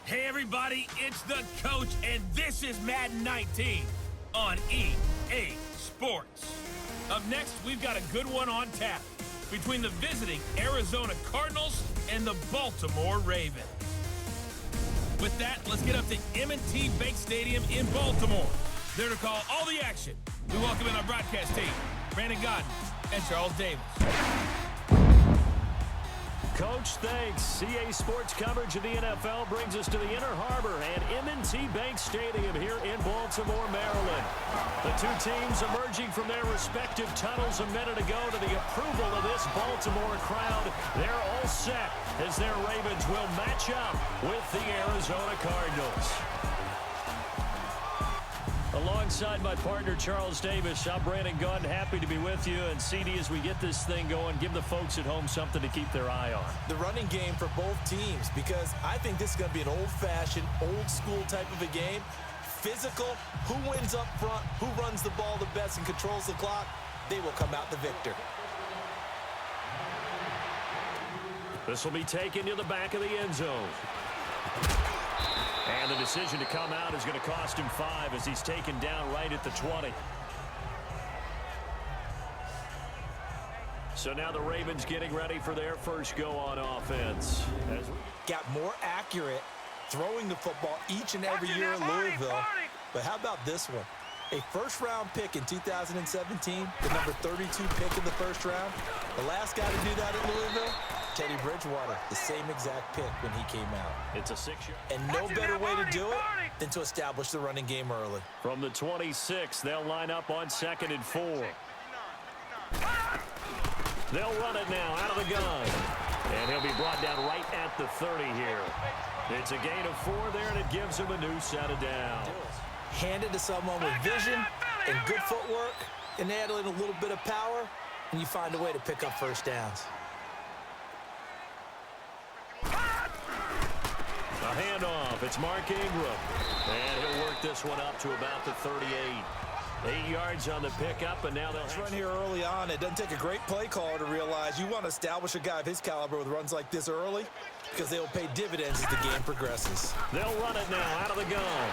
Hey everybody, it's the coach, and this is Madden 19 on EA Sports. Up next, we've got a good one on tap between the visiting Arizona Cardinals and the Baltimore Ravens. With that, let's get up to M&T Bank Stadium in Baltimore. There to call all the action, we welcome in our broadcast team, Brandon Godden and Charles Davis. Coach, thanks. CA Sports coverage of the NFL brings us to the Inner Harbor and M&T Bank Stadium here in Baltimore, Maryland. The two teams emerging from their respective tunnels a minute ago to the approval of this Baltimore crowd. They're all set as their Ravens will match up with the Arizona Cardinals. Alongside my partner, Charles Davis, I'm Brandon Gunn. Happy to be with you. And CD, as we get this thing going, give the folks at home something to keep their eye on. The running game for both teams, because I think this is going to be an old-fashioned, old-school type of a game. Physical, who wins up front, who runs the ball the best and controls the clock, they will come out the victor. This will be taken to the back of the end zone. And the decision to come out is going to cost him 5 as he's taken down right at the 20. So now the Ravens getting ready for their first go on offense. Got more accurate throwing the football each and every year in Louisville. But how about this one? A first-round pick in 2017, the number 32 pick in the first round. The last guy to do that at Louisville, Teddy Bridgewater, the same exact pick when he came out. It's a 6-yard. And no better way to do it than to establish the running game early. From the 26, they'll line up on 2nd and 4. They'll run it now out of the gun. And he'll be brought down right at the 30 here. It's a gain of 4 there, and it gives him a new set of downs. Hand it to someone with vision and good footwork, and add in a little bit of power, and you find a way to pick up first downs. A handoff. It's Mark Ingram. And he'll work this one up to about the 38. 8 yards on the pickup, and now they'll run here early on. It doesn't take a great play caller to realize you want to establish a guy of his caliber with runs like this early because they will pay dividends as the game progresses. They'll run it now out of the gun.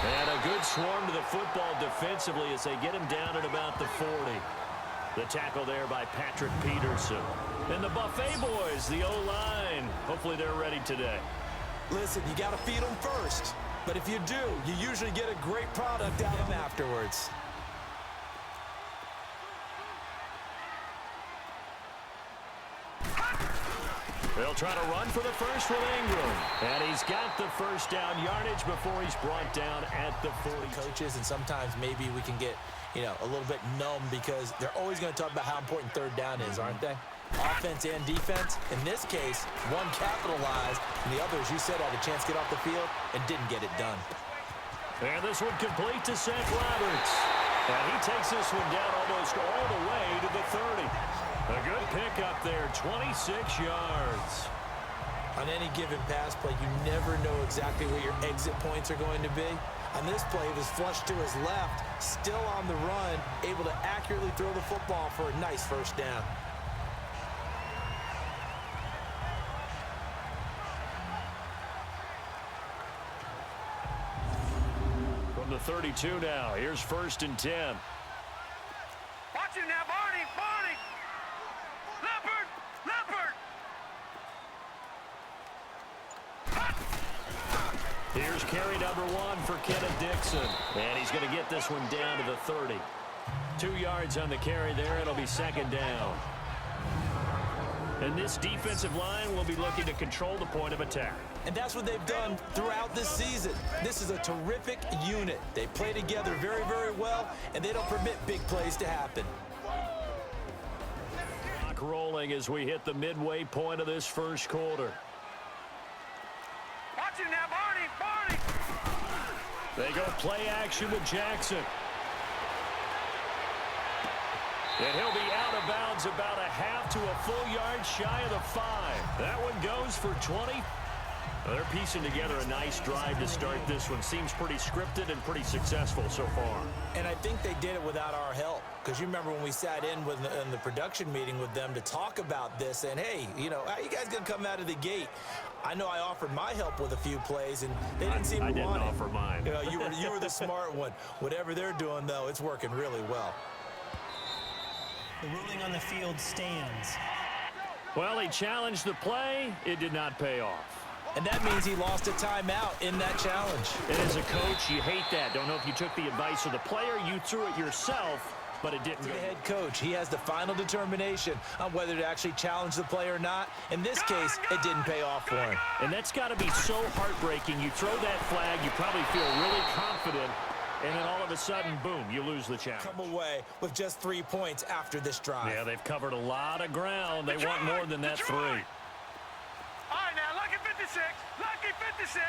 And a good swarm to the football defensively as they get him down at about the 40. The tackle there by Patrick Peterson. And the Buffet boys, the O-line. Hopefully they're ready today. Listen, you got to feed them first. But if you do, you usually get a great product out of them afterwards. They'll try to run for the first with Ingram. And he's got the first down yardage before he's brought down at the 40. Coaches, and sometimes maybe we can get, a little bit numb because they're always going to talk about how important third down is, aren't they? Offense and defense. In this case, one capitalized, and the other, as you said, had a chance to get off the field and didn't get it done. And this one complete to Zach Roberts. And he takes this one down almost all the way to the 30. A good pickup there, 26 yards. On any given pass play, you never know exactly where your exit points are going to be. On this play, it was flushed to his left, still on the run, able to accurately throw the football for a nice first down. From the 32 now, here's 1st and 10. Watch him now, Barney! Leopard! Here's carry number 1 for Kenneth Dixon. And he's going to get this one down to the 30. 2 yards on the carry there. It'll be 2nd down. And this defensive line will be looking to control the point of attack. And that's what they've done throughout this season. This is a terrific unit. They play together very, very well, and they don't permit big plays to happen. Clock rolling as we hit the midway point of this first quarter. Watch him now, Barney! They go play action with Jackson. And he'll be out of bounds about a half to a full yard shy of the 5. That one goes for 20. They're piecing together a nice drive to start this one. Seems pretty scripted and pretty successful so far. And I think they did it without our help. Because you remember when we sat in the production meeting with them to talk about this, and hey, you know, how you guys going to come out of the gate? I know I offered my help with a few plays, and they didn't seem to want it. I didn't offer mine. You know, you were the smart one. Whatever they're doing, though, it's working really well. The ruling on the field stands. Well, he challenged the play. It did not pay off. And that means he lost a timeout in that challenge. And as a coach, you hate that. Don't know if you took the advice of the player, you threw it yourself, but it didn't. The head coach, he has the final determination on whether to actually challenge the play or not. In this case, it didn't pay off for him. And that's got to be so heartbreaking. You throw that flag, you probably feel really confident, and then all of a sudden, boom, you lose the challenge. Come away with just 3 points after this drive. Yeah, they've covered a lot of ground. They want more than that 3. All right, now, lucky 56. Lucky 56.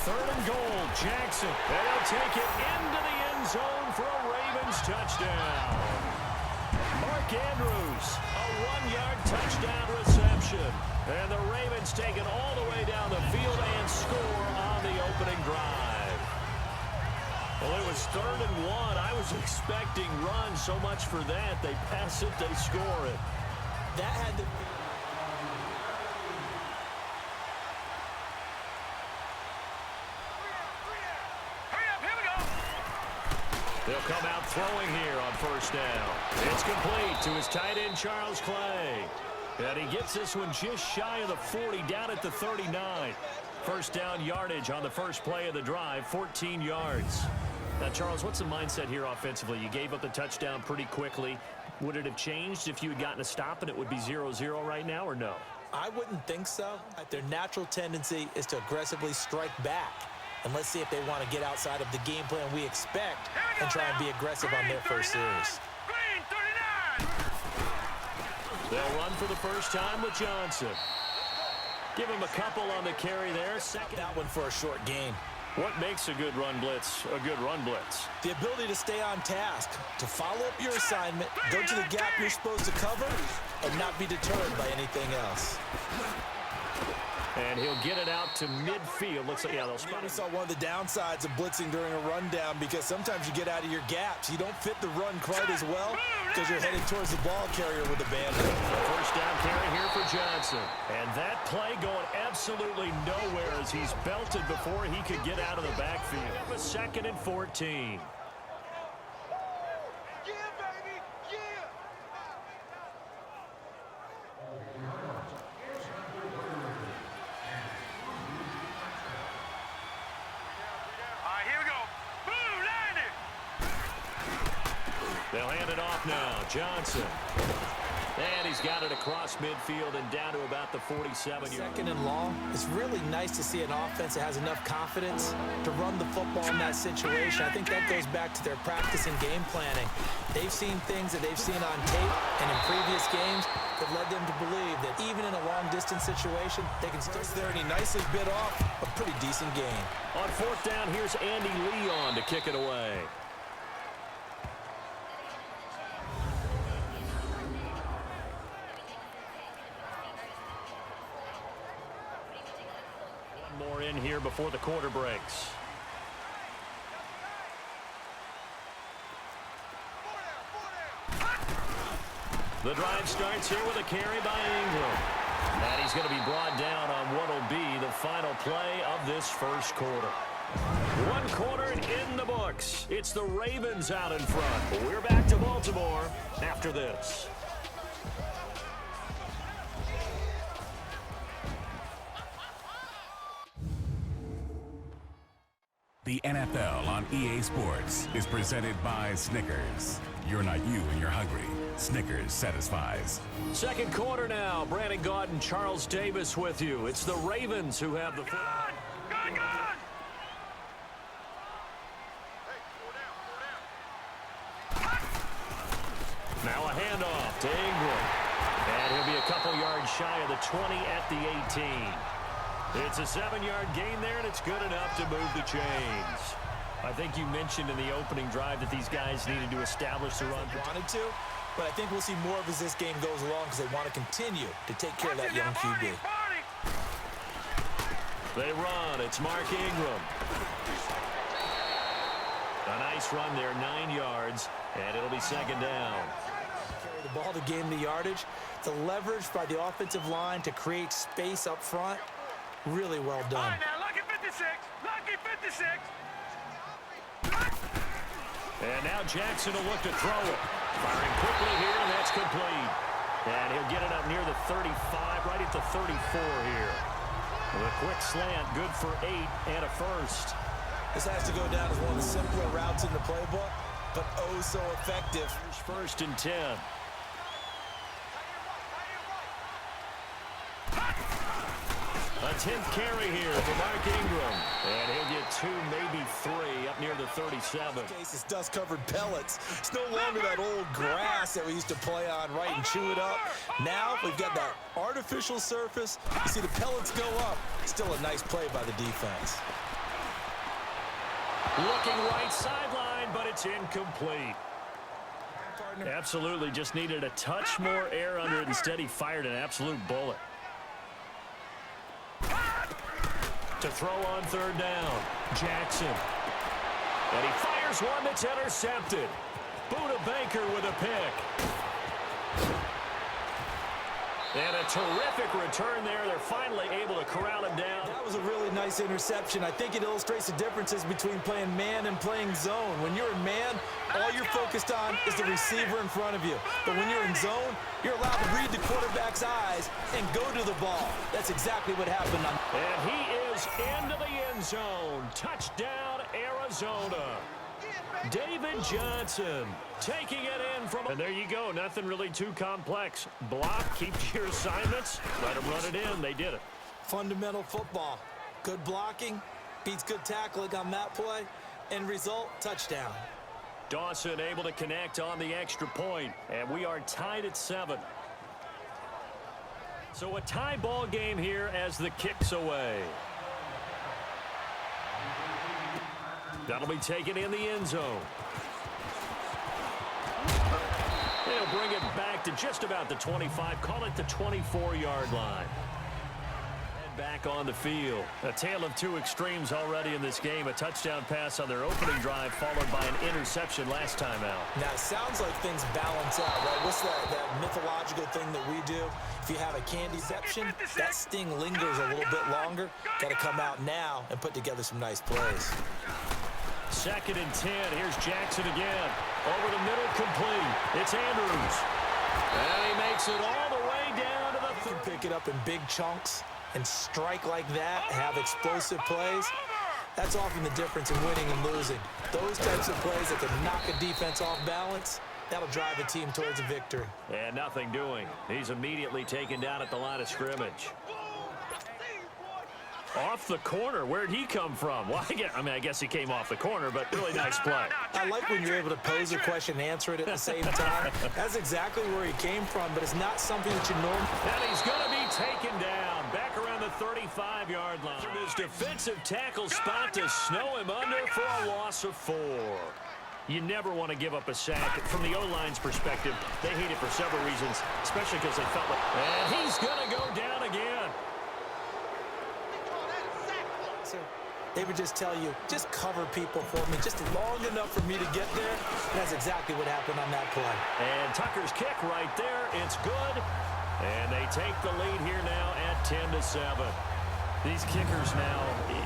3rd and goal, Jackson. And he'll take it into the end zone for a Ravens touchdown. Mark Andrews, a 1-yard touchdown reception. And the Ravens take it all the way down the field and score on the opening drive. Well, it was 3rd and 1. I was expecting runs. So much for that. They pass it, they score it. That had to be... They'll come out throwing here on 1st down. It's complete to his tight end, Charles Clay. And he gets this one just shy of the 40, down at the 39. 1st down yardage on the first play of the drive, 14 yards. Now, Charles, what's the mindset here offensively? You gave up the touchdown pretty quickly. Would it have changed if you had gotten a stop and it would be 0-0 right now, or no? I wouldn't think so. Their natural tendency is to aggressively strike back. And let's see if they want to get outside of the game plan we expect and try and be aggressive on their first series. Green 39. They'll run for the first time with Johnson. Give him a couple on the carry there. Second. That one for a short gain. What makes a good run blitz a good run blitz? The ability to stay on task, to follow up your assignment, go to the gap you're supposed to cover, and not be deterred by anything else. And he'll get it out to midfield. Looks like, yeah, they'll spot We it. saw one of the downsides of blitzing during a rundown because sometimes you get out of your gaps. You don't fit the run quite as well because you're headed towards the ball carrier with abandon. First down carry here for Johnson. And that play going absolutely nowhere as he's belted before he could get out of the backfield. A 2nd and 14. They'll hand it off now. Johnson. And he's got it across midfield and down to about the 47-yard. 2nd and long. It's really nice to see an offense that has enough confidence to run the football in that situation. I think that goes back to their practice and game planning. They've seen things that they've seen on tape and in previous games that led them to believe that even in a long-distance situation, they can still there, and he nicely bit off a pretty decent gain. On 4th down, here's Andy Leon to kick it away. More in here before the quarter breaks. The drive starts here with a carry by Ingram. And he's going to be brought down on what will be the final play of this first quarter. 1 quarter in the books. It's the Ravens out in front. We're back to Baltimore after this. The NFL on EA Sports is presented by Snickers. You're not you when you're hungry. Snickers satisfies. 2nd quarter now. Brandon Gaudin, Charles Davis with you. It's the Ravens who have the... Good. Now a handoff to Ingram. And he'll be a couple yards shy of the 20 at the 18. It's a 7-yard gain there, and it's good enough to move the chains. I think you mentioned in the opening drive that these guys needed to establish the run. Wanted to, but I think we'll see more of as this game goes along because they want to continue to take care of that young QB. They run. It's Mark Ingram. A nice run there, 9 yards, and it'll be second down. Carry the ball to gain the yardage. The leverage by the offensive line to create space up front. Really well All done. right, now, lucky 56. Lucky 56. And now Jackson will look to throw it. Firing quickly here, and that's complete. And he'll get it up near the 35, right at the 34 here. With a quick slant, good for 8 and a first. This has to go down as one of the simpler routes in the playbook, but oh so effective. Here's 1st and 10. A 10th carry here for Mark Ingram. And he'll get 2, maybe 3, up near the 37. In this case, it's dust-covered pellets. It's no longer that old grass that we used to play on, right, and chew it up. Now we've got that artificial surface. You see the pellets go up. Still a nice play by the defense. Looking right sideline, but it's incomplete. Absolutely just needed a touch more air under it. Instead, he fired an absolute bullet. To throw on 3rd down, Jackson. And he fires one that's intercepted. Buda Baker with a pick. And a terrific return there. They're finally able to corral him down. That was a really nice interception. I think it illustrates the differences between playing man and playing zone. When you're in man, all you're focused on is the receiver in front of you. But when you're in zone, you're allowed to read the quarterback's eyes and go to the ball. That's exactly what happened. And he is into the end zone. Touchdown, Arizona. David Johnson taking it in from... And there you go. Nothing really too complex. Block, keep your assignments, let them run it in. They did it. Fundamental football. Good blocking beats good tackling on that play. End result, touchdown. Dawson able to connect on the extra point, and we are tied at 7. So a tie ball game here as the kick's away. That'll be taken in the end zone. They'll bring it back to just about the 25. Call it the 24-yard line. And back on the field. A tale of 2 extremes already in this game. A touchdown pass on their opening drive followed by an interception last time out. Now, it sounds like things balance out, right? What's that mythological thing that we do? If you have a candyception, that sting lingers a little bit longer. Got to come out now and put together some nice plays. 2nd and 10. Here's Jackson again. Over the middle, complete. It's Andrews. And he makes it all the way down to the... You can pick it up in big chunks and strike like that, have explosive plays. That's often the difference in winning and losing. Those types of plays that can knock a defense off balance, that'll drive a team towards a victory. And nothing doing. He's immediately taken down at the line of scrimmage. Off the corner. Where'd he come from? Well, I guess he came off the corner, but really nice play. I like when you're able to pose a question and answer it at the same time. That's exactly where he came from, but it's not something that you normally... And he's going to be taken down back around the 35-yard line. From his defensive tackle spot to snow him under for a loss of 4. You never want to give up a sack. From the O-line's perspective, they hate it for several reasons, especially because they felt like... And he's going to go down again. They would just tell you, just cover people for me, just long enough for me to get there. And that's exactly what happened on that play. And Tucker's kick right there. It's good. And they take the lead here now at 10-7. These kickers now,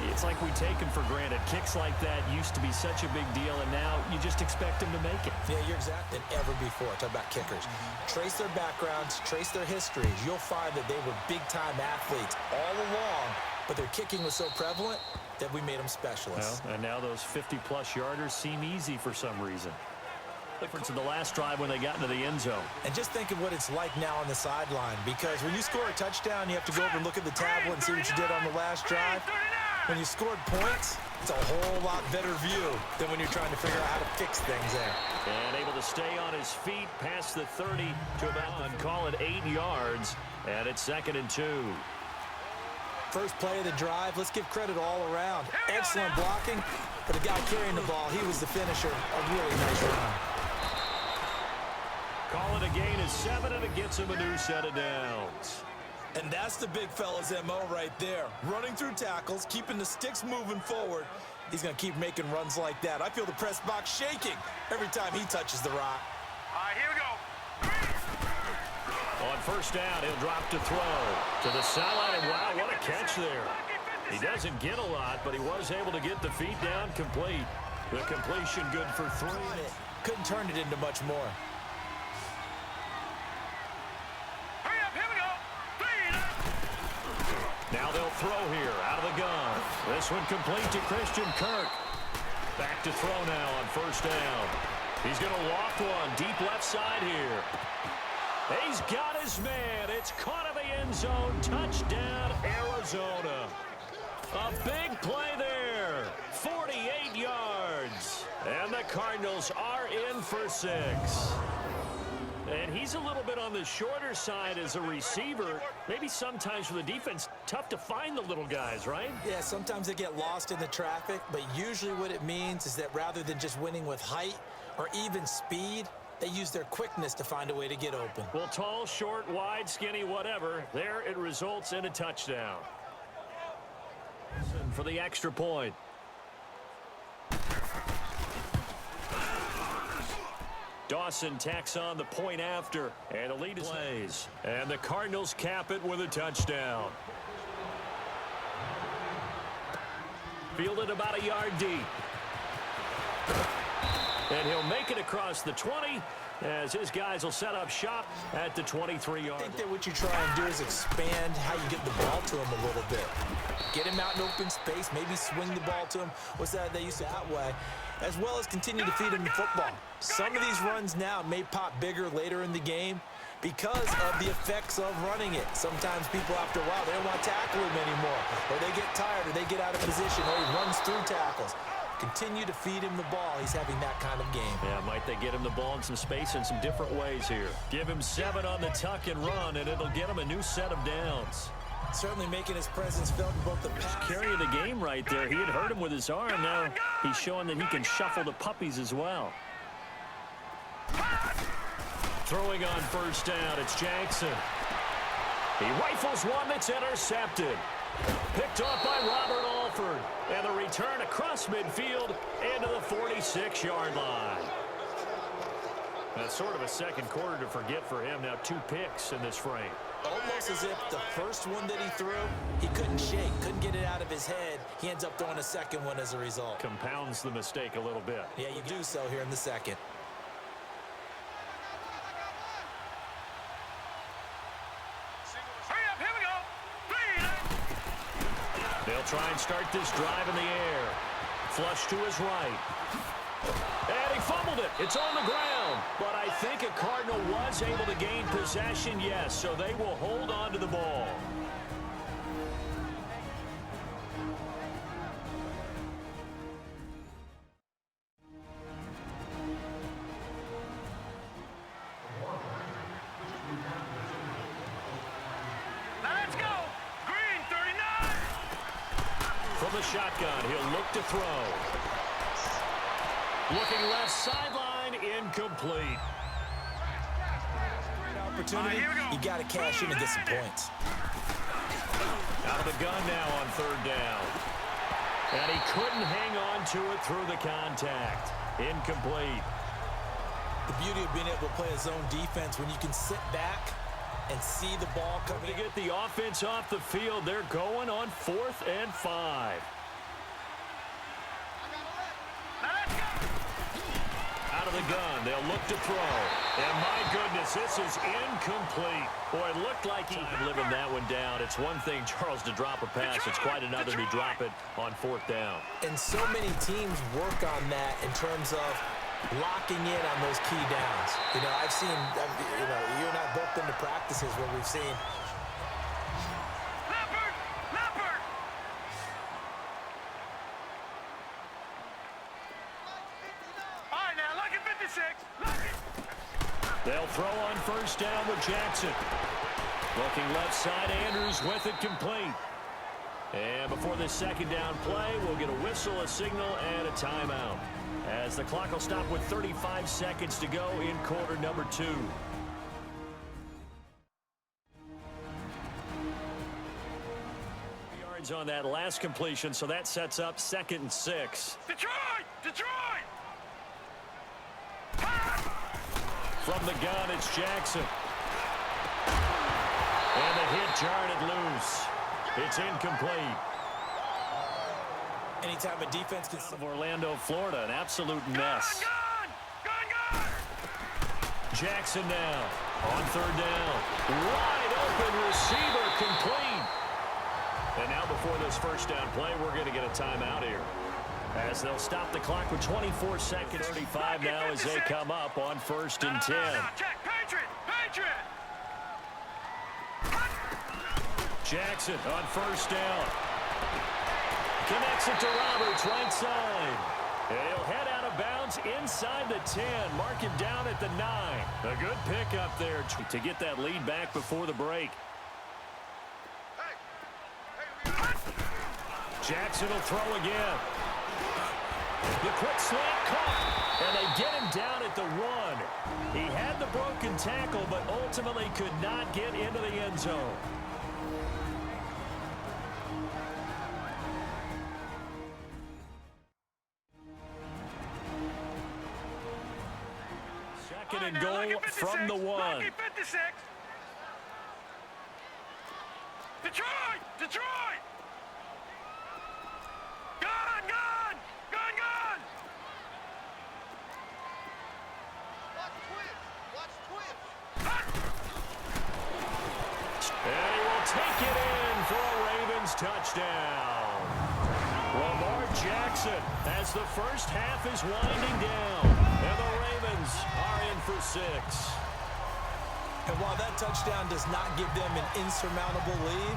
it's like we take them for granted. Kicks like that used to be such a big deal, and now you just expect them to make it. Yeah, you're exactly than ever before. Talk about kickers. Trace their backgrounds, trace their histories. You'll find that they were big-time athletes all along, but their kicking was so prevalent that we made them specialists. Well, and now those 50-plus yarders seem easy for some reason. Difference in the last drive when they got into the end zone. And just think of what it's like now on the sideline, because when you score a touchdown, you have to go over and look at the tablet and see what you did on the last drive. When you scored points, it's a whole lot better view than when you're trying to figure out how to fix things there. And able to stay on his feet past the 30 to about, call it 8 yards, and it's 2nd and 2. First play of the drive, let's give credit all around. Excellent blocking, but the guy carrying the ball, he was the finisher. A really nice run. Call it a gain of 7, and it gets him a new set of downs. And that's the big fella's MO right there. Running through tackles, keeping the sticks moving forward. He's going to keep making runs like that. I feel the press box shaking every time he touches the rock. All right, here we go. On first down, he'll drop to throw. To the sideline, and wow, what a catch there. He doesn't get a lot, but he was able to get the feet down complete. The completion good for 3. Couldn't turn it into much more. Hurry up, here we go. 3. Now they'll throw here out of the gun. This one complete to Christian Kirk. Back to throw now on first down. He's going to loft one deep left side here. He's got his man. It's caught in the end zone. Touchdown, Arizona. A big play there. 48 yards. And the Cardinals are in for 6. And he's a little bit on the shorter side as a receiver. Maybe sometimes for the defense, tough to find the little guys, right? Yeah, sometimes they get lost in the traffic, but usually what it means is that rather than just winning with height or even speed, they use their quickness to find a way to get open. Well, tall, short, wide, skinny, whatever. There it results in a touchdown. For the extra point. Dawson tacks on the point after, and the lead is plays. And the Cardinals cap it with a touchdown. Fielded about a yard deep. And he'll make it across the 20 as his guys will set up shop at the 23-yard line. I think that what you try and do is expand how you get the ball to him a little bit. Get him out in open space, maybe swing the ball to him. What's that they used to that way? As well as continue to feed him the football. Some of these runs now may pop bigger later in the game because of the effects of running it. Sometimes people, after a while, they don't want to tackle him anymore. Or they get tired, or they get out of position, or he runs through tackles. Continue to feed him the ball. He's having that kind of game. Yeah, might they get him the ball in some space in some different ways here. Give him 7 on the tuck and run, and it'll get him a new set of downs. Certainly making his presence felt in both the pass. Carry of the game right there. He had hurt him with his arm. Now he's showing that he can shuffle the puppies as well. Throwing on first down, it's Jackson. He rifles one that's intercepted. Picked off by Robert Alford. And the return across midfield into the 46-yard line. That's sort of a second quarter to forget for him. Now 2 picks in this frame. Almost as if the first one that he threw, he couldn't shake, couldn't get it out of his head. He ends up throwing a second one as a result. Compounds the mistake a little bit. Yeah, you do so here in the second. Hurry up, here we go. 3. They'll try and start this drive in the air. Flush to his right. And he fumbled it. It's on the ground. But I think a Cardinal was able to gain possession, yes, so they will hold on to the ball. Let's go. Green, 39. From the shotgun, he'll look to throw. Looking left sideline, incomplete. Opportunity, you got to cash in and get some points. Out of the gun now on third down. And he couldn't hang on to it through the contact. Incomplete. The beauty of being able to play a zone defense when you can sit back and see the ball coming. To get the offense off the field, they're going on 4th and 5. Out of the gun, they'll look to throw. And my goodness, this is incomplete. Boy, it looked like he was living that one down. It's one thing, Charles, to drop a pass. It's quite another to drop it on 4th down. And so many teams work on that in terms of locking in on those key downs. You know, I've seen, you and I both been to practices where we've seen. Leopard! All right, now, look at 56. Look it. They'll throw on first down with Jackson. Looking left side, Andrews with it complete. And before this second down play, we'll get a whistle, a signal, and a timeout. As the clock will stop with 35 seconds to go in quarter number 2. yards on that last completion, so that sets up 2nd and 6. Detroit! Detroit! From the gun, it's Jackson. And the hit jarred it loose. It's incomplete. Anytime a defense can... Of Orlando, Florida, an absolute mess. Gun! Jackson now on 3rd down. Wide open receiver, complete. And now before this 1st down play, we're going to get a timeout here, as they'll stop the clock with 24 seconds. 35 now as they come up on 1st and 10. Check, Patriot! Jackson on 1st down. Connects it to Roberts, right side. And he'll head out of bounds inside the 10. Mark him down at the 9. A good pick up there to get that lead back before the break. Jackson will throw again. The quick slant caught, and they get him down at the 1. He had the broken tackle, but ultimately could not get into the end zone. Second and goal from the 1. Detroit! Detroit! Gun! Watch twist! And he will take it in for a Ravens touchdown. Lamar Jackson, as the first half is winding down, and the Ravens are in for 6. And while that touchdown does not give them an insurmountable lead,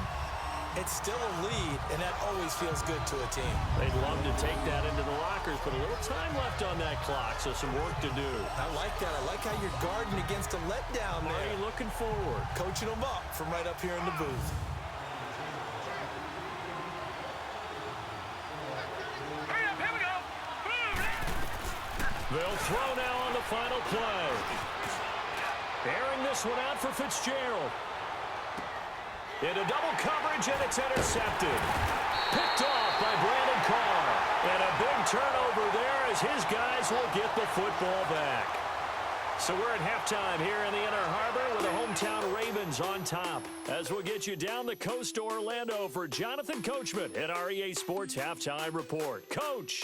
it's still a lead, and that always feels good to a team. They'd love to take that into the lockers, but a little time left on that clock, so some work to do. I like that. I like how you're guarding against a letdown there. Already looking forward. Coaching them up from right up here in the booth. Hurry up, here we go! They'll throw now on the final play. Airing this one out for Fitzgerald. Into double coverage, and it's intercepted. Picked off by Brandon Carr. And a big turnover there as his guys will get the football back. So we're at halftime here in the Inner Harbor with the hometown Ravens on top, as we'll get you down the coast to Orlando for Jonathan Coachman at our EA Sports Halftime Report. Coach.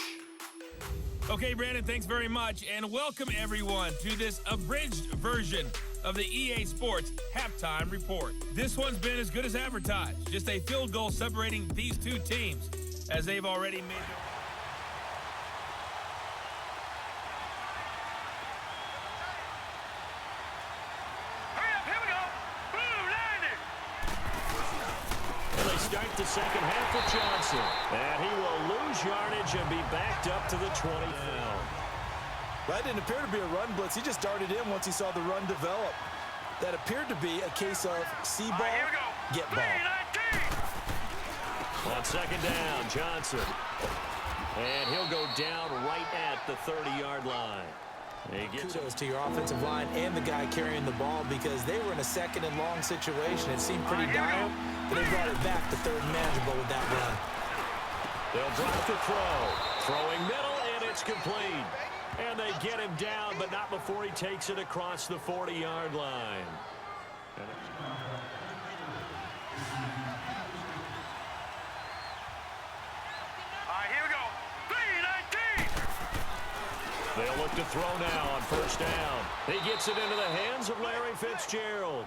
Okay, Brandon, thanks very much, and welcome everyone to this abridged version of the EA Sports Halftime Report. This one's been as good as advertised. Just a field goal separating these two teams, as they've already made their... Hurry up, here we go! Boom, landing! And they start the second half with Johnson. And he will lose yardage and be backed up to the 20 now. That didn't appear to be a run blitz. He just darted in once he saw the run develop. That appeared to be a case of see ball, Here we go! get ball. 3-19! On 2nd down, Johnson. And he'll go down right at the 30-yard line. Kudos to your offensive line and the guy carrying the ball, because they were in a 2nd and long situation. It seemed pretty dire, but they brought it back to 3rd and manageable with that run. They'll drop the throw. Throwing middle, and it's complete. And they get him down, but not before he takes it across the 40-yard line. Here we go! 3-19! They'll look to throw now on 1st down. He gets it into the hands of Larry Fitzgerald.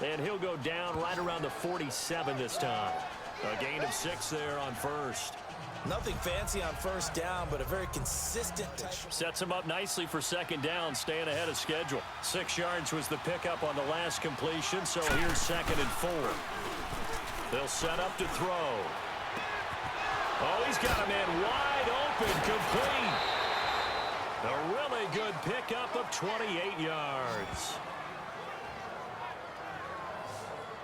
And he'll go down right around the 47 this time. A gain of 6 there on 1st. Nothing fancy on 1st down, but a very consistent touch. Sets him up nicely for 2nd down, staying ahead of schedule. 6 yards was the pickup on the last completion, so here's 2nd and 4. They'll set up to throw. Oh, he's got a man wide open, complete. A really good pickup of 28 yards.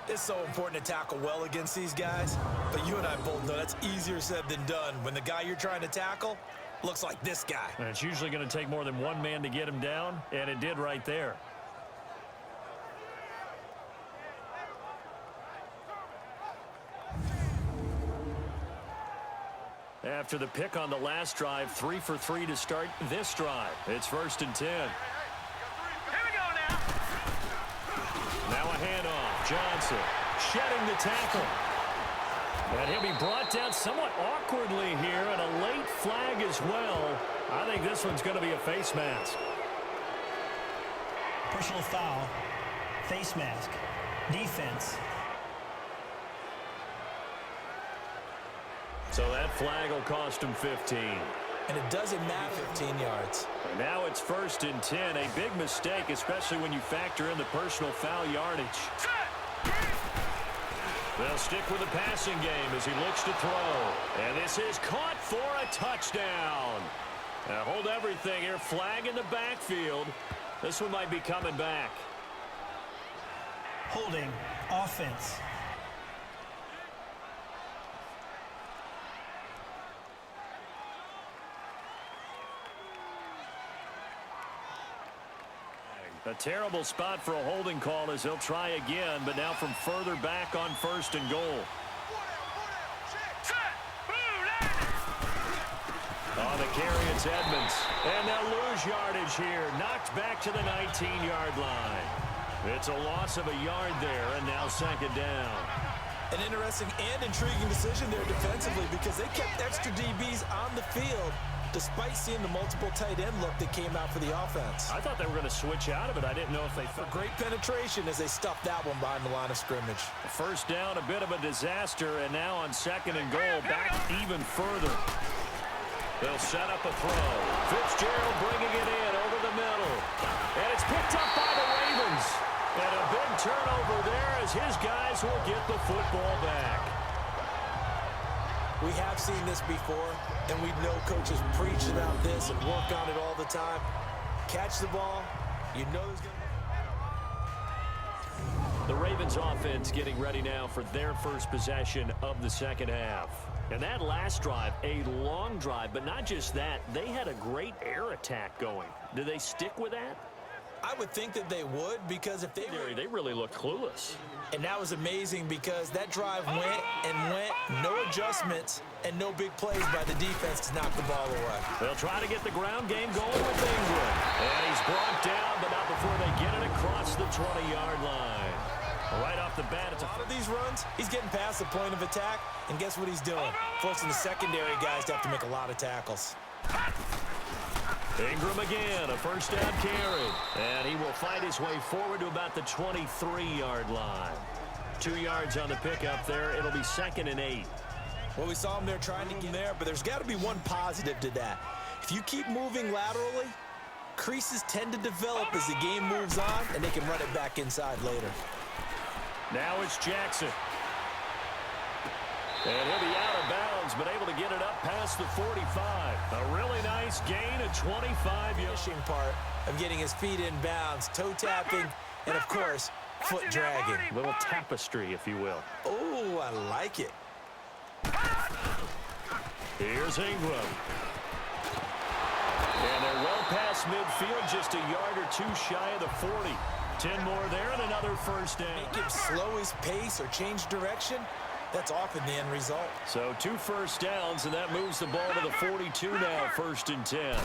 It's so important to tackle well against these guys, but you and I both know that's easier said than done when the guy you're trying to tackle looks like this guy. And it's usually going to take more than one man to get him down, and it did right there. After the pick on the last drive, 3 for 3 to start this drive. It's 1st and 10. Here we go now. Now a handoff. Johnson shedding the tackle. And he'll be brought down somewhat awkwardly here, and a late flag as well. I think this one's going to be a face mask. Personal foul. Face mask. Defense. So that flag will cost him 15. And it doesn't matter 15 yards. And now it's 1st and 10. A big mistake, especially when you factor in the personal foul yardage. They'll stick with the passing game as he looks to throw. And this is caught for a touchdown. Now hold everything here. Flag in the backfield. This one might be coming back. Holding. Offense. A terrible spot for a holding call as they'll try again, but now from further back on 1st and goal. On the carry, it's Edmonds. And they'll lose yardage here. Knocked back to the 19-yard line. It's a loss of a yard there, and now 2nd down. An interesting and intriguing decision there defensively because they kept extra DBs on the field despite seeing the multiple tight end look that came out for the offense. I thought they were going to switch out of it. I didn't know if they For great penetration as they stuffed that one behind the line of scrimmage. 1st down, a bit of a disaster, and now on 2nd and goal, back even further. They'll set up a throw. Fitzgerald bringing it in over the middle. And it's picked up by the Ravens. And a big turnover there as his guys will get the football back. We have seen this before, and we know coaches preach about this and work on it all the time. Catch the ball, you know there's going to be... The Ravens offense getting ready now for their first possession of the 2nd half. And that last drive, a long drive, but not just that, they had a great air attack going. Do they stick with that? I would think that they would because if they were... They really looked clueless. And that was amazing because that drive went and went, no adjustments, and no big plays by the defense to knock the ball away. They'll try to get the ground game going with Ingram. And he's brought down, but not before they get it across the 20-yard line. Right off the bat, it's a lot of these runs, he's getting past the point of attack, and guess what he's doing? Forcing the secondary guys to have to make a lot of tackles. Ingram again, a 1st down carry. And he will fight his way forward to about the 23-yard line. 2 yards on the pickup there. It'll be 2nd and 8. Well, we saw him there trying to get there, but there's got to be one positive to that. If you keep moving laterally, creases tend to develop as the game moves on, and they can run it back inside later. Now it's Jackson. And he'll be out of bounds, but able to get it up past the 45. A really nice gain of 25 yards. Finishing part of getting his feet in bounds, toe tapping, and of course, foot dragging. A little tapestry, if you will. Oh, I like it. Here's Ingram. And they're well past midfield, just a yard or two shy of the 40. 10 more there and another 1st down. Make him slow his pace or change direction. That's often the end result. So 2 1st downs, and that moves the ball to the 42 now, 1st and 10.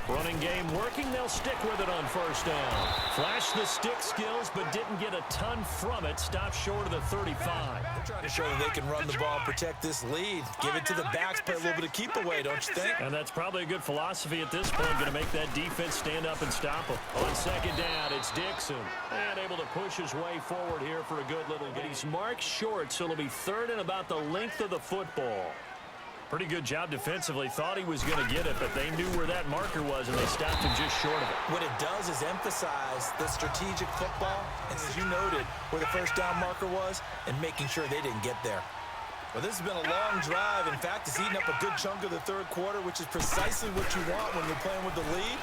Running game working. They'll stick with it on 1st down. Flashed the stick skills, but didn't get a ton from it. Stopped short of the 35. They're trying to show that they can run the ball and protect this lead. Give it to the backs, play a little bit of keep away, don't you think? And that's probably a good philosophy at this point. Going to make that defense stand up and stop them. On 2nd down, it's Dixon. And able to push his way forward here for a good little game. He's marked short, so it'll be 3rd and about the length of the football. Pretty good job defensively. Thought he was going to get it, but they knew where that marker was, and they stopped him just short of it. What it does is emphasize the strategic football, and as you noted, where the 1st down marker was, and making sure they didn't get there. Well, this has been a long drive. In fact, it's eaten up a good chunk of the 3rd quarter, which is precisely what you want when you're playing with the lead.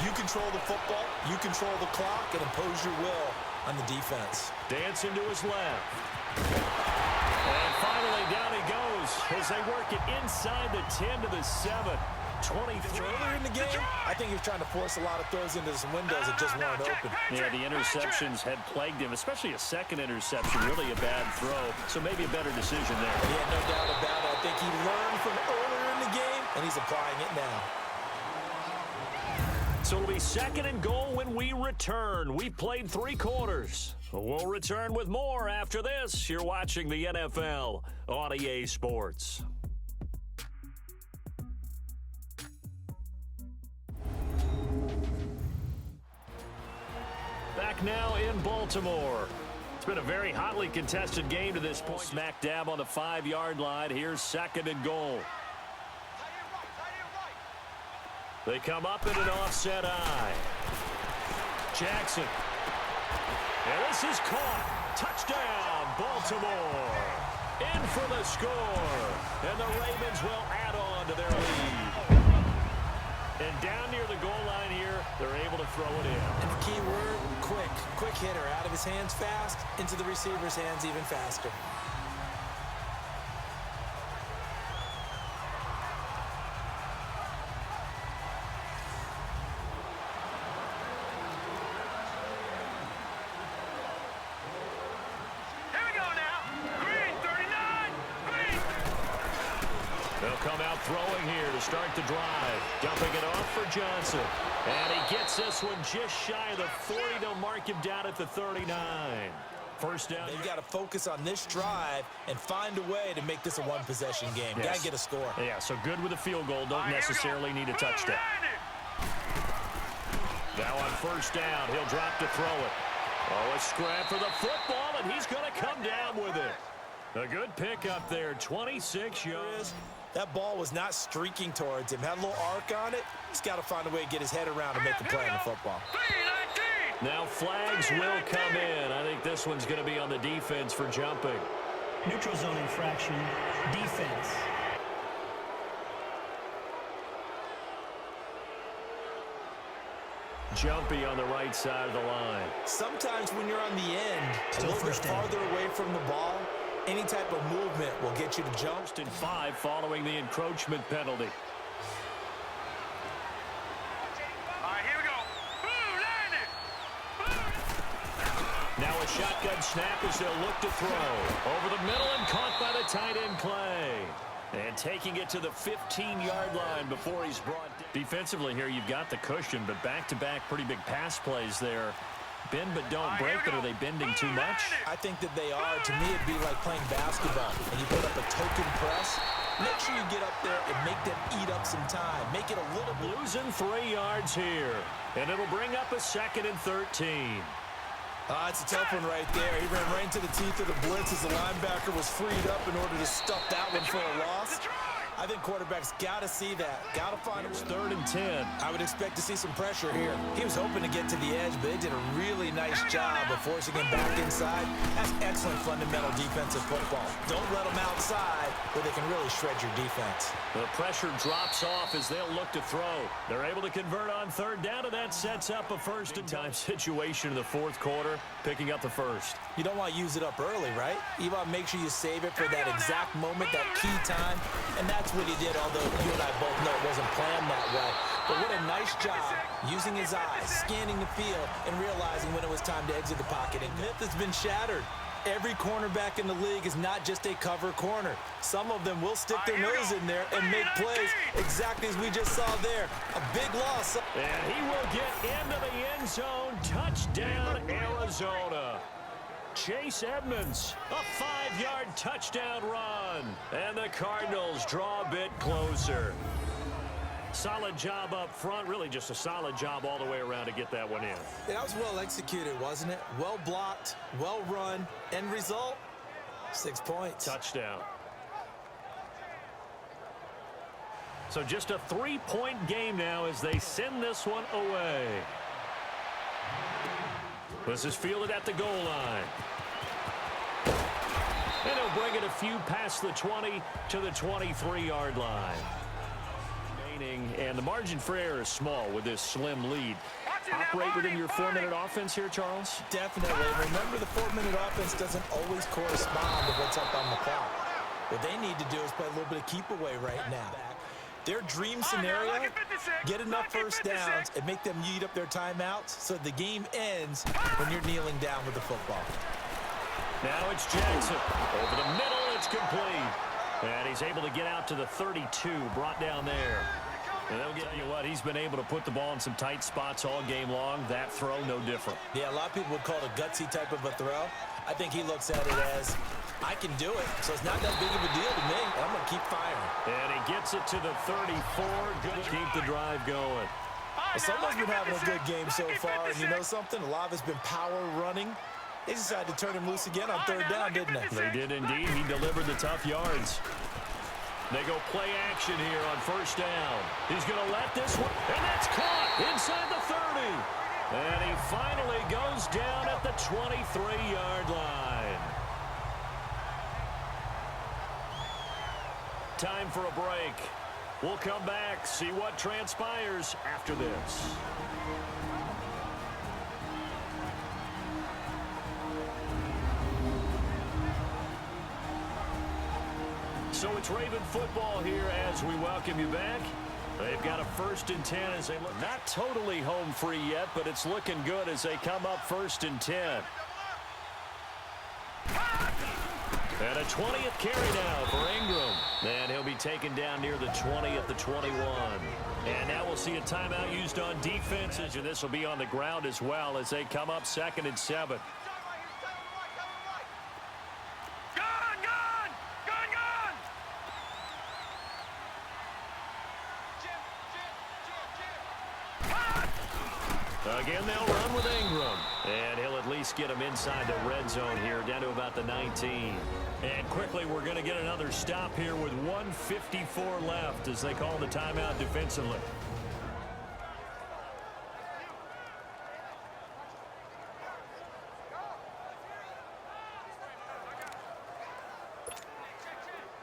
You control the football, you control the clock, and impose your will on the defense. Dancing to his left. And finally, down he goes as they work it inside the 10 to the 7. 23. Earlier in the game, I think he was trying to force a lot of throws into some windows that just weren't open. Yeah, the interceptions had plagued him, especially a second interception, really a bad throw. So maybe a better decision there. Yeah, no doubt about it. I think he learned from earlier in the game, and he's applying it now. So it'll be 2nd and goal when we return. We've played 3 quarters. We'll return with more after this. You're watching the NFL on EA Sports. Back now in Baltimore. It's been a very hotly contested game to this point. Smack dab on the 5-yard line. Here's 2nd and goal. They come up in an offset eye. Jackson. And this is caught. Touchdown, Baltimore. In for the score. And the Ravens will add on to their lead. And down near the goal line here, they're able to throw it in. And the key word, quick. Quick hitter. Out of his hands fast, into the receiver's hands even faster. Throwing here to start the drive. Dumping it off for Johnson. And he gets this one just shy of the 40. They'll mark him down at the 39. First down. They've got to focus on this drive and find a way to make this a one-possession game. Yes. Got to get a score. Yeah, so good with a field goal. Don't necessarily need a touchdown. Now on first down, he'll drop to throw it. Oh, a scrap for the football, and he's going to come down with it. A good pick up there, 26 yards. That ball was not streaking towards him. Had a little arc on it. He's got to find a way to get his head around and make a play on the football. Now flags will come in. I think this one's going to be on the defense for jumping. Neutral zone infraction, defense. Jumpy on the right side of the line. Sometimes when you're on the end, a little bit farther away from the ball, any type of movement will get you to jump. In 5 following the encroachment penalty. All right, here we go. Boom, landed. Now a shotgun snap as they'll look to throw. Over the middle and caught by the tight end Clay. And taking it to the 15-yard line before he's brought down. Defensively here, you've got the cushion, but back-to-back pretty big pass plays there. Bend but don't break, but are they bending too much? I think that they are. To me, it'd be like playing basketball, and you put up a token press. Make sure you get up there and make them eat up some time. Make it a little bit. Losing 3 yards here, and it'll bring up a 2nd and 13. It's a tough one right there. He ran right into the teeth of the blitz as the linebacker was freed up in order to stuff that one for a loss. I think quarterbacks got to see that. Got to find a way. 3rd and 10. I would expect to see some pressure here. He was hoping to get to the edge, but they did a really nice job of forcing him back inside. That's excellent fundamental defensive football. Don't let them outside where they can really shred your defense. The pressure drops off as they'll look to throw. They're able to convert on 3rd down, and that sets up a first-and-time situation in the 4th quarter, picking up the first. You don't want to use it up early, right? You want to make sure you save it for that exact moment, that key time, and that's what he did, although you and I both know it wasn't planned that way. But what a nice job using his eyes, scanning the field, and realizing when it was time to exit the pocket. And myth has been shattered. Every cornerback in the league is not just a cover corner. Some of them will stick their nose in there and make plays exactly as we just saw there. A big loss. And he will get into the end zone. Touchdown, Arizona. Chase Edmonds, a 5-yard touchdown run. And the Cardinals draw a bit closer. Solid job up front, really just a solid job all the way around to get that one in. That was well executed, wasn't it? Well blocked, well run. End result, 6 points. Touchdown. So just a 3-point game now as they send this one away. This is fielded at the goal line. And he'll bring it a few past the 20 to the 23-yard line. And the margin for error is small with this slim lead. Operate within your 4-minute offense here, Charles? Definitely. Remember, the 4-minute offense doesn't always correspond to what's up on the clock. What they need to do is play a little bit of keep away right now. Their dream scenario, get enough first downs and make them eat up their timeouts so the game ends when you're kneeling down with the football. Now it's Jackson. Over the middle, it's complete. And he's able to get out to the 32, brought down there. And they'll get you what, he's been able to put the ball in some tight spots all game long. That throw, no different. Yeah, a lot of people would call it a gutsy type of a throw. I think he looks at it as, I can do it, so it's not that big of a deal to me. I'm going to keep firing. And he gets it to the 34. Good to keep the drive going. Well, someone's been having a good game so far, and you know something? A lot of it's been power running. They decided to turn him loose again on third down, didn't they? They did indeed. He delivered the tough yards. They go play action here on first down. He's going to let this one, and that's caught inside the 30. And he finally goes down at the 23-yard line. Time for a break. We'll come back, see what transpires after this. So it's Raven football here as we welcome you back. They've got a 1st and 10 as they look not totally home free yet, but it's looking good as they come up 1st and 10. And a 20th carry now for Ingram. And he'll be taken down near the 20 at the 21. And now we'll see a timeout used on defenses, and this will be on the ground as well as they come up 2nd and 7. Again, they'll run with Ingram. And he'll at least get him inside the red zone here, down to about the 19. And quickly, we're going to get another stop here with 1:54 left as they call the timeout defensively.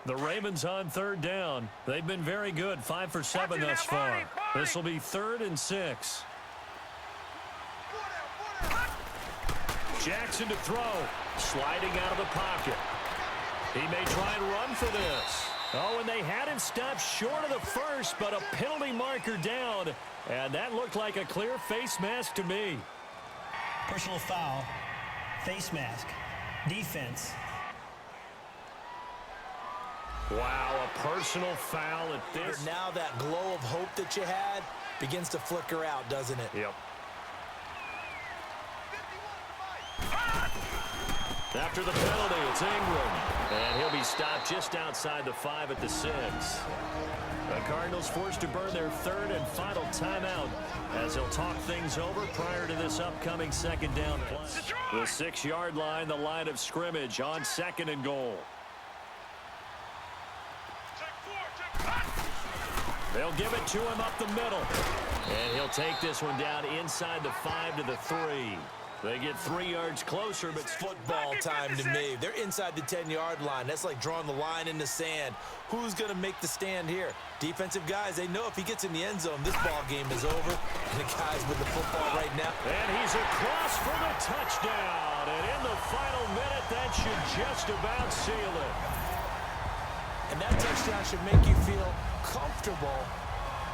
The Ravens on 3rd down. They've been very good, 5 for 7 thus far. This will be 3rd and 6. Jackson to throw, sliding out of the pocket. He may try and run for this. Oh, and they had him stopped short of the first, but a penalty marker down, and that looked like a clear face mask to me. Personal foul, face mask, defense. Wow, a personal foul at this. Now that glow of hope that you had begins to flicker out, doesn't it? Yep. After the penalty, it's Ingram. And he'll be stopped just outside the 5 at the 6. The Cardinals forced to burn their 3rd and final timeout as they'll talk things over prior to this upcoming 2nd down play. The 6-yard line, the line of scrimmage on 2nd and goal. They'll give it to him up the middle. And he'll take this one down inside the 5 to the 3. They get 3 yards closer, but it's football time to me. They're inside the 10-yard line. That's like drawing the line in the sand. Who's going to make the stand here? Defensive guys, they know if he gets in the end zone, this ball game is over. And the guys with the football right now. And he's across for the touchdown. And in the final minute, that should just about seal it. And that touchdown should make you feel comfortable.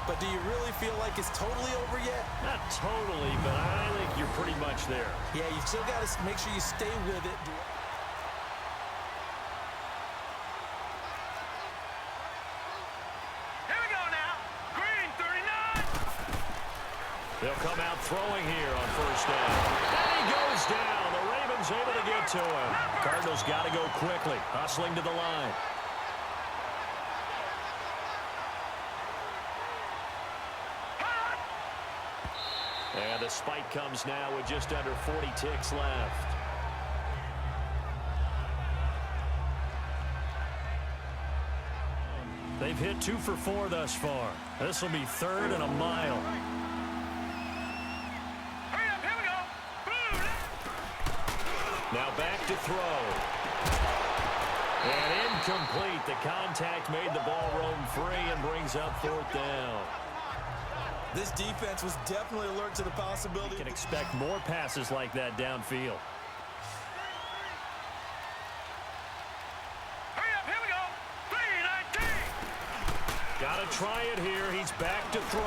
But do you really feel like it's totally over yet? Not totally, but I think you're pretty much there. Yeah, you still got to make sure you stay with it. Here we go now. Green, 39. They'll come out throwing here on 1st down. And he goes down. The Ravens able to get to him. Cardinals got to go quickly, hustling to the line. And the spike comes now with just under 40 ticks left. They've hit 2 for 4 thus far. This will be 3rd and a mile. Hurry up, here we go. Now back to throw. And incomplete. The contact made the ball roam free and brings up 4th down. This defense was definitely alert to the possibility. You can expect more passes like that downfield. Hurry up, here we go. 3-19. Got going to try it here. He's back to throw.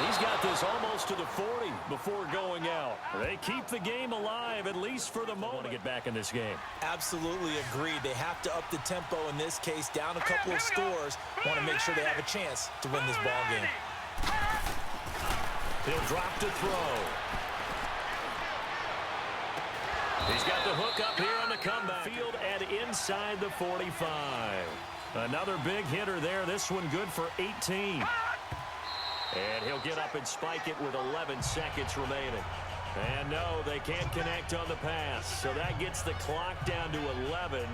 He's got this almost to the 40 before going out. They keep the game alive, at least for the moment, to get back in this game. Absolutely agreed. They have to up the tempo in this case, down a couple of scores. Want to make sure they have a chance to win this ball game. He'll drop to throw. He's got the hook up here on the comeback. Field and inside the 45. Another big hitter there. This one good for 18. And he'll get up and spike it with 11 seconds remaining. And no, they can't connect on the pass. So that gets the clock down to 11.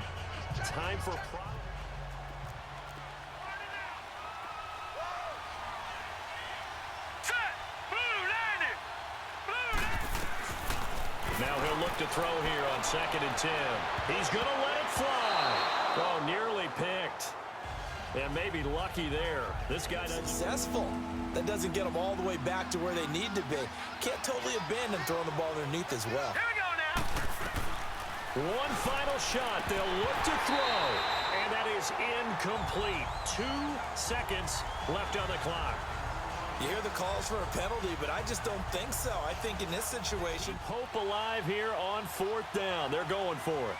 Time for... Now he'll look to throw here on 2nd and 10. He's going to let it fly. Oh, nearly picked. And maybe lucky there. This guy doesn't... Successful. That doesn't get them all the way back to where they need to be. Can't totally abandon throwing the ball underneath as well. Here we go now. One final shot. They'll look to throw. And that is incomplete. 2 seconds left on the clock. You hear the calls for a penalty, but I just don't think so. I think in this situation... Hope alive here on 4th down. They're going for it.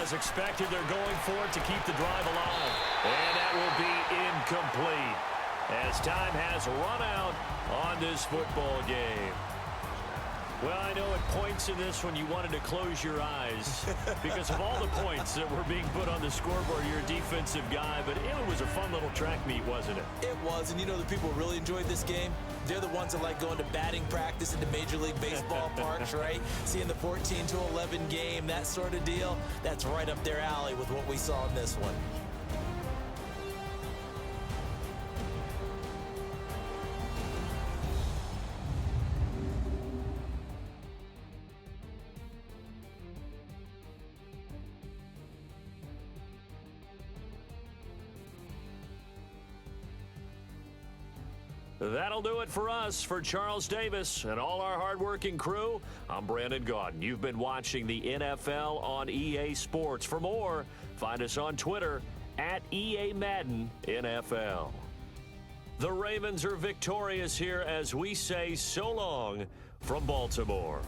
As expected, they're going for it to keep the drive alive. And that will be incomplete as time has run out on this football game. Well, I know at points in this one you wanted to close your eyes because of all the points that were being put on the scoreboard. You're a defensive guy, but it was a fun little track meet, wasn't it? It was, and you know the people who really enjoyed this game? They're the ones that like going to batting practice into Major League Baseball parks, right? Seeing the 14-11 game, that sort of deal. That's right up their alley with what we saw in this one. That'll do it for us. For Charles Davis and all our hardworking crew, I'm Brandon Gaudin. You've been watching the NFL on EA Sports. For more, find us on Twitter at EA Madden NFL. The Ravens are victorious here as we say so long from Baltimore.